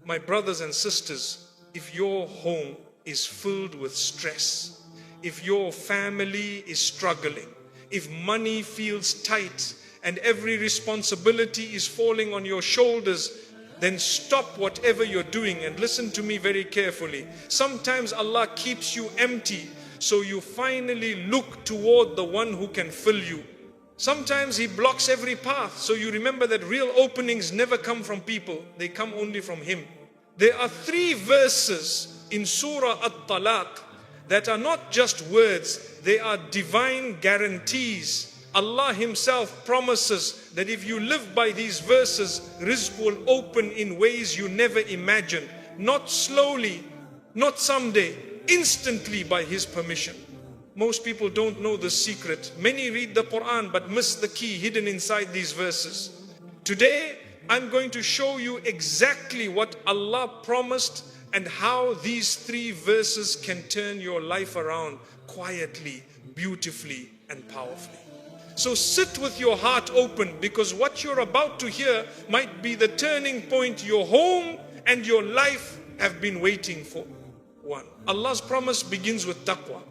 My brothers and sisters, if your home is filled with stress, if your family is struggling, if money feels tight and every responsibility is falling on your shoulders, then stop whatever you're doing and listen to me very carefully. Sometimes Allah keeps you empty so you finally look toward the one who can fill you. Sometimes He blocks every path so you remember that real openings never come from people, they come only from Him. There are 3 verses in Surah Talāq that are not just words, they are divine guarantees. Allah Himself promises that if you live by these verses, rizq will open in ways you never imagined. Not slowly, not someday, instantly by His permission. Most people don't know the secret. Many read the Quran but miss the key hidden inside these verses. Today, I'm going to show you exactly what Allah promised and how these 3 verses can turn your life around quietly, beautifully, and powerfully. So sit with your heart open, because what you're about to hear might be the turning point your home and your life have been waiting for. 1. Allah's promise begins with taqwa.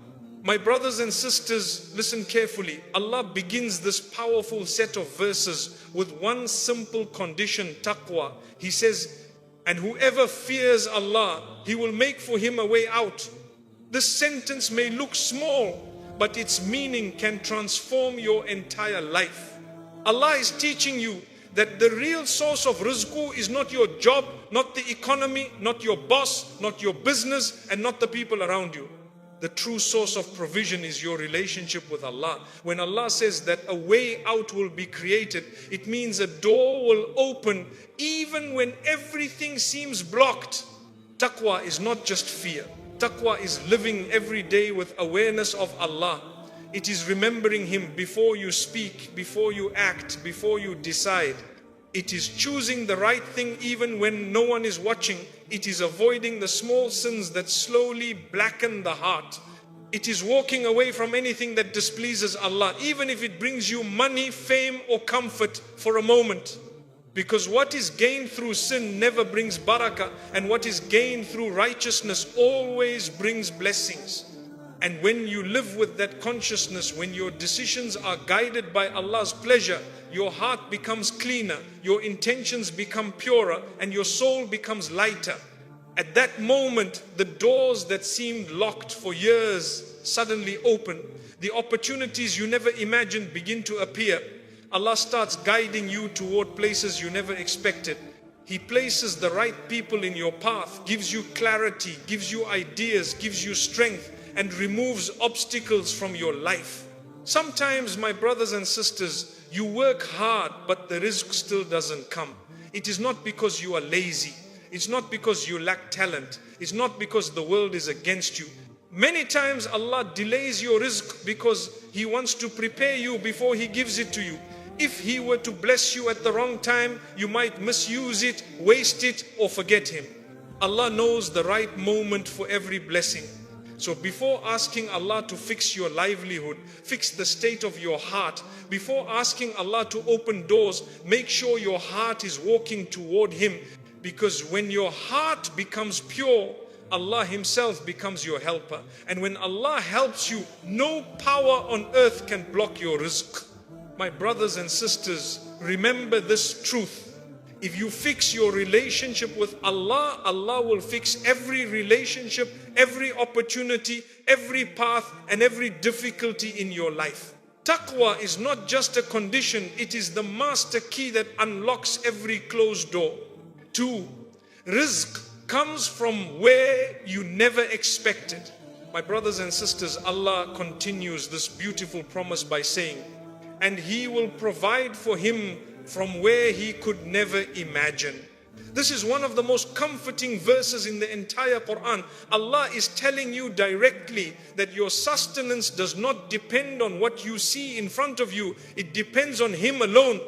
My brothers and sisters, listen carefully. Allah begins this powerful set of verses with one simple condition, taqwa. He says, and whoever fears Allah, He will make for him a way out. This sentence may look small, but its meaning can transform your entire life. Allah is teaching you that the real source of rizq is not your job, not the economy, not your boss, not your business, and not the people around you. The true source of provision is your relationship with Allah. When Allah says that a way out will be created, it means a door will open even when everything seems blocked. Taqwa is not just fear. Taqwa is living every day with awareness of Allah. It is remembering Him before you speak, before you act, before you decide. It is choosing the right thing even when no one is watching. It is avoiding the small sins that slowly blacken the heart. It is walking away from anything that displeases Allah, even if it brings you money, fame, or comfort for a moment. Because what is gained through sin never brings barakah, and what is gained through righteousness always brings blessings. And when you live with that consciousness, when your decisions are guided by Allah's pleasure, your heart becomes cleaner, your intentions become purer, and your soul becomes lighter. At that moment, the doors that seemed locked for years suddenly open. The opportunities you never imagined begin to appear. Allah starts guiding you toward places you never expected. He places the right people in your path, gives you clarity, gives you ideas, gives you strength, and removes obstacles from your life. Sometimes, my brothers and sisters, you work hard, but the rizq still doesn't come. It is not because you are lazy. It's not because you lack talent. It's not because the world is against you. Many times Allah delays your rizq because He wants to prepare you before He gives it to you. If He were to bless you at the wrong time, you might misuse it, waste it, or forget Him. Allah knows the right moment for every blessing. So before asking Allah to fix your livelihood, fix the state of your heart, before asking Allah to open doors, make sure your heart is walking toward Him. Because when your heart becomes pure, Allah Himself becomes your helper. And when Allah helps you, no power on earth can block your rizq. My brothers and sisters, remember this truth. If you fix your relationship with Allah, Allah will fix every relationship, every opportunity, every path, and every difficulty in your life. Taqwa is not just a condition, it is the master key that unlocks every closed door. 2. Rizq comes from where you never expected. My brothers and sisters, Allah continues this beautiful promise by saying, and He will provide for him from where he could never imagine. This is one of the most comforting verses in the entire Quran. Allah is telling you directly that your sustenance does not depend on what you see in front of you. It depends on Him alone.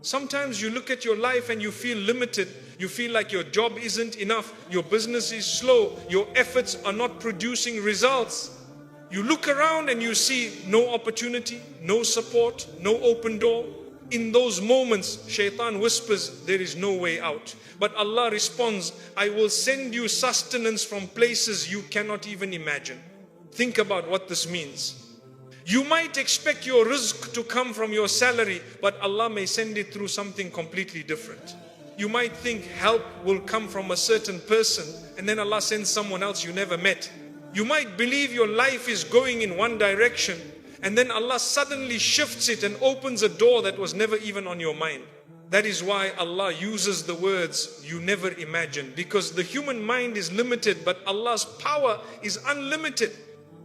Sometimes you look at your life and you feel limited. You feel like your job isn't enough. Your business is slow. Your efforts are not producing results. You look around and you see no opportunity, no support, no open door. In those moments, shaitan whispers, there is no way out. But Allah responds, I will send you sustenance from places you cannot even imagine. Think about what this means. You might expect your rizq to come from your salary, but Allah may send it through something completely different. You might think help will come from a certain person, and then Allah sends someone else you never met. You might believe your life is going in one direction, and then Allah suddenly shifts it and opens a door that was never even on your mind. That is why Allah uses the words you never imagined, because the human mind is limited, but Allah's power is unlimited.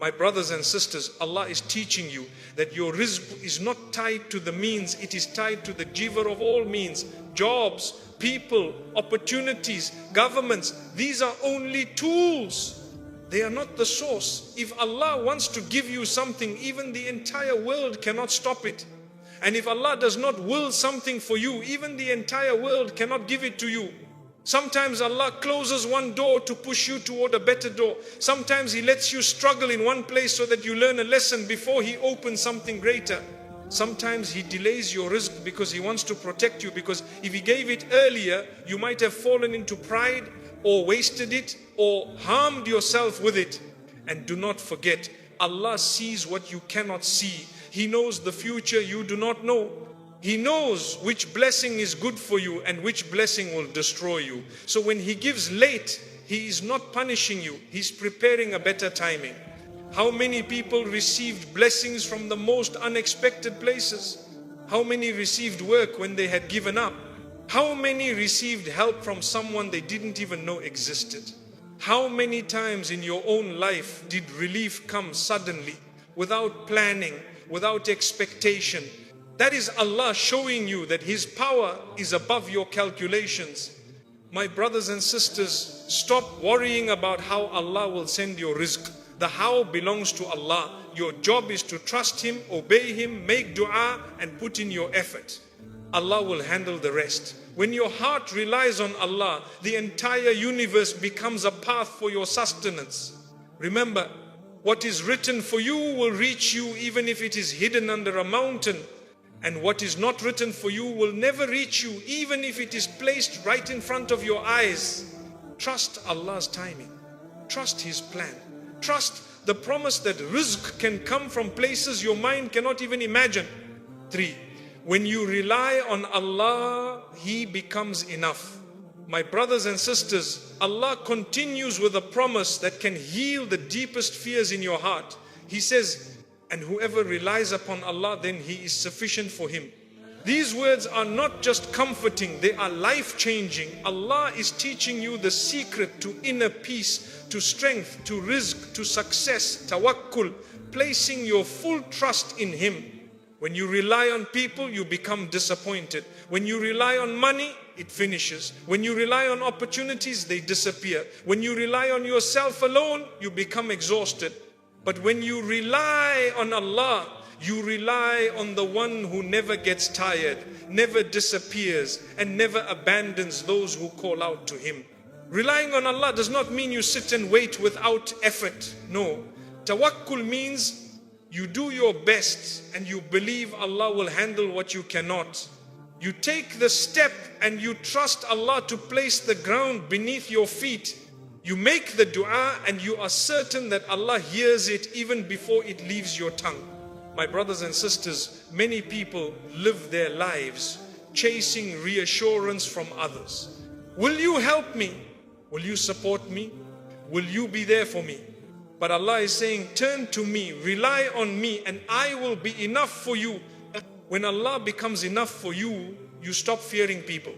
My brothers and sisters, Allah is teaching you that your rizq is not tied to the means, it is tied to the giver of all means. Jobs, people, opportunities, governments, these are only tools. They are not the source. If Allah wants to give you something, even the entire world cannot stop it. And if Allah does not will something for you, even the entire world cannot give it to you. Sometimes Allah closes one door to push you toward a better door. Sometimes He lets you struggle in one place so that you learn a lesson before He opens something greater. Sometimes He delays your rizq because He wants to protect you, because if He gave it earlier, you might have fallen into pride or wasted it or harmed yourself with it. And do not forget, Allah sees what you cannot see. He knows the future you do not know. He knows which blessing is good for you and which blessing will destroy you. So when He gives late, He is not punishing you. He's preparing a better timing. How many people received blessings from the most unexpected places? How many received work when they had given up? How many received help from someone they didn't even know existed? How many times in your own life did relief come suddenly, without planning, without expectation? That is Allah showing you that His power is above your calculations. My brothers and sisters, stop worrying about how Allah will send your rizq. The how belongs to Allah. Your job is to trust Him, obey Him, make dua and put in your effort. Allah will handle the rest. When your heart relies on Allah, the entire universe becomes a path for your sustenance. Remember, what is written for you will reach you even if it is hidden under a mountain. And what is not written for you will never reach you, even if it is placed right in front of your eyes. Trust Allah's timing. Trust His plan. Trust the promise that rizq can come from places your mind cannot even imagine. 3. When you rely on Allah, He becomes enough. My brothers and sisters, Allah continues with a promise that can heal the deepest fears in your heart. He says, and whoever relies upon Allah, then He is sufficient for him. These words are not just comforting, they are life-changing. Allah is teaching you the secret to inner peace, to strength, to rizq, to success, tawakkul, placing your full trust in Him. When you rely on people, you become disappointed. When you rely on money, it finishes. When you rely on opportunities, they disappear. When you rely on yourself alone, you become exhausted. But when you rely on Allah, you rely on the one who never gets tired, never disappears, and never abandons those who call out to Him. Relying on Allah does not mean you sit and wait without effort. No. Tawakkul means you do your best and you believe Allah will handle what you cannot. You take the step and you trust Allah to place the ground beneath your feet. You make the dua and you are certain that Allah hears it even before it leaves your tongue. My brothers and sisters, many people live their lives chasing reassurance from others. Will you help me? Will you support me? Will you be there for me? But Allah is saying, turn to me, rely on me, and I will be enough for you. When Allah becomes enough for you, you stop fearing people.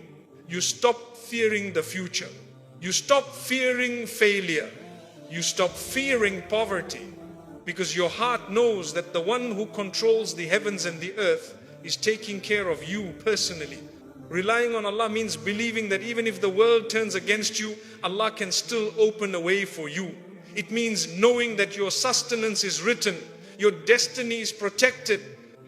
You stop fearing the future. You stop fearing failure. You stop fearing poverty. Because your heart knows that the one who controls the heavens and the earth is taking care of you personally. Relying on Allah means believing that even if the world turns against you, Allah can still open a way for you. It means knowing that your sustenance is written, your destiny is protected,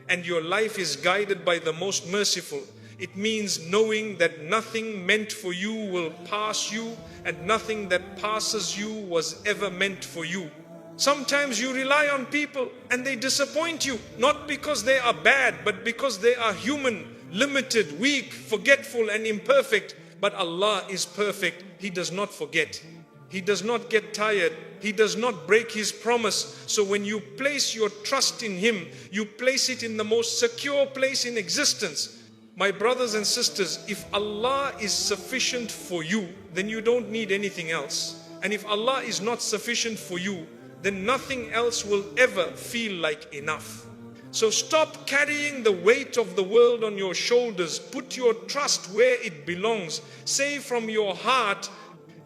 and your life is guided by the most merciful. It means knowing that nothing meant for you will pass you, and nothing that passes you was ever meant for you. Sometimes you rely on people and they disappoint you, not because they are bad, but because they are human. limited, weak, forgetful and imperfect. But Allah is perfect. He does not forget. He does not get tired. He does not break His promise. So when you place your trust in Him, you place it in the most secure place in existence. My brothers and sisters, if Allah is sufficient for you, then you don't need anything else. And if Allah is not sufficient for you, then nothing else will ever feel like enough. So stop carrying the weight of the world on your shoulders. Put your trust where it belongs. Say from your heart,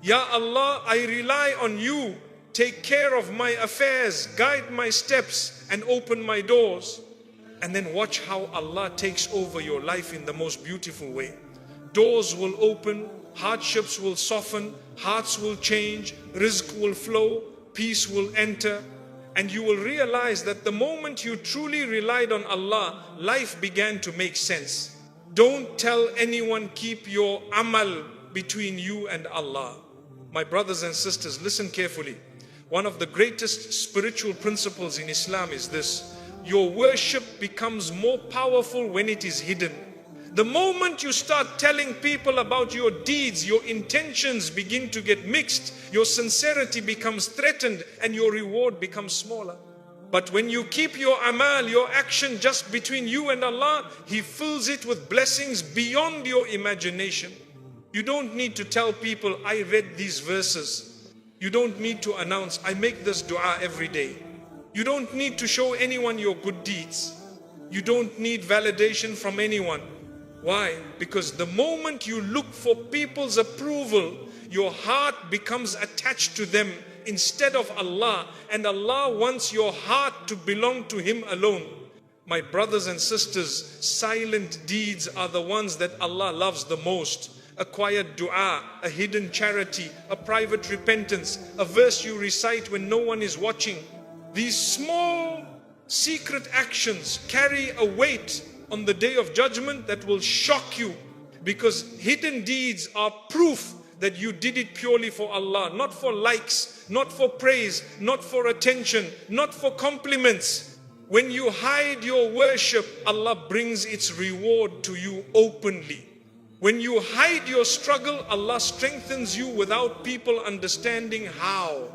Ya Allah, I rely on you. Take care of my affairs, guide my steps and open my doors. And then watch how Allah takes over your life in the most beautiful way. Doors will open, hardships will soften, hearts will change, rizq will flow, peace will enter. And you will realize that the moment you truly relied on Allah, life began to make sense. Don't tell anyone, keep your amal between you and Allah. My brothers and sisters, listen carefully. One of the greatest spiritual principles in Islam is this: your worship becomes more powerful when it is hidden. The moment you start telling people about your deeds, your intentions begin to get mixed, your sincerity becomes threatened, and your reward becomes smaller. But when you keep your amal, your action just between you and Allah, He fills it with blessings beyond your imagination. You don't need to tell people, I read these verses. You don't need to announce, I make this dua every day. You don't need to show anyone your good deeds. You don't need validation from anyone. Why? Because the moment you look for people's approval, your heart becomes attached to them instead of Allah, and Allah wants your heart to belong to Him alone. My brothers and sisters, silent deeds are the ones that Allah loves the most. A quiet dua, a hidden charity, a private repentance, a verse you recite when no one is watching. These small secret actions carry a weight on the day of judgment that will shock you, because hidden deeds are proof that you did it purely for Allah, not for likes, not for praise, not for attention, not for compliments. When you hide your worship, Allah brings its reward to you openly. When you hide your struggle, Allah strengthens you without people understanding how.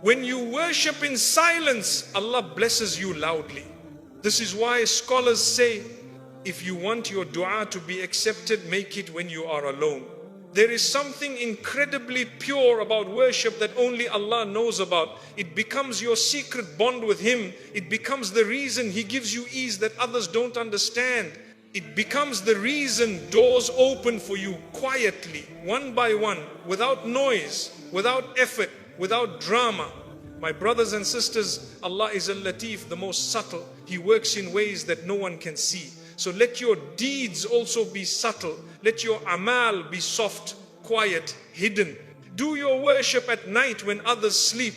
When you worship in silence, Allah blesses you loudly. This is why scholars say, if you want your dua to be accepted, make it when you are alone. There is something incredibly pure about worship that only Allah knows about. It becomes your secret bond with Him. It becomes the reason He gives you ease that others don't understand. It becomes the reason doors open for you quietly, one by one, without noise, without effort, without drama. My brothers and sisters, Allah is Al-Latif, the most subtle. He works in ways that no one can see. So let your deeds also be subtle. Let your amal be soft, quiet, hidden. Do your worship at night when others sleep.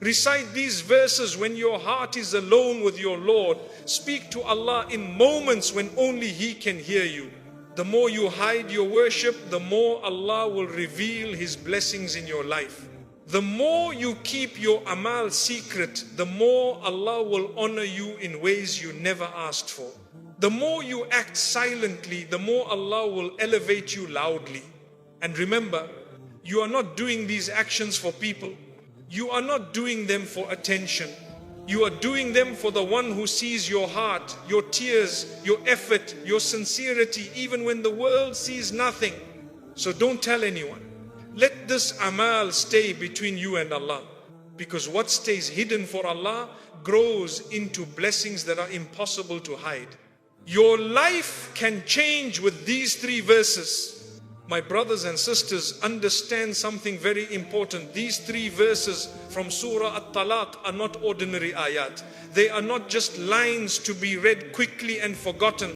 Recite these verses when your heart is alone with your Lord. Speak to Allah in moments when only He can hear you. The more you hide your worship, the more Allah will reveal His blessings in your life. The more you keep your amal secret, the more Allah will honor you in ways you never asked for. The more you act silently, the more Allah will elevate you loudly. And remember, you are not doing these actions for people. You are not doing them for attention. You are doing them for the one who sees your heart, your tears, your effort, your sincerity, even when the world sees nothing. So don't tell anyone. Let this amal stay between you and Allah. Because what stays hidden for Allah grows into blessings that are impossible to hide. Your life can change with these 3 verses. My brothers and sisters, understand something very important. These 3 verses from Surah Talāq are not ordinary ayat. They are not just lines to be read quickly and forgotten.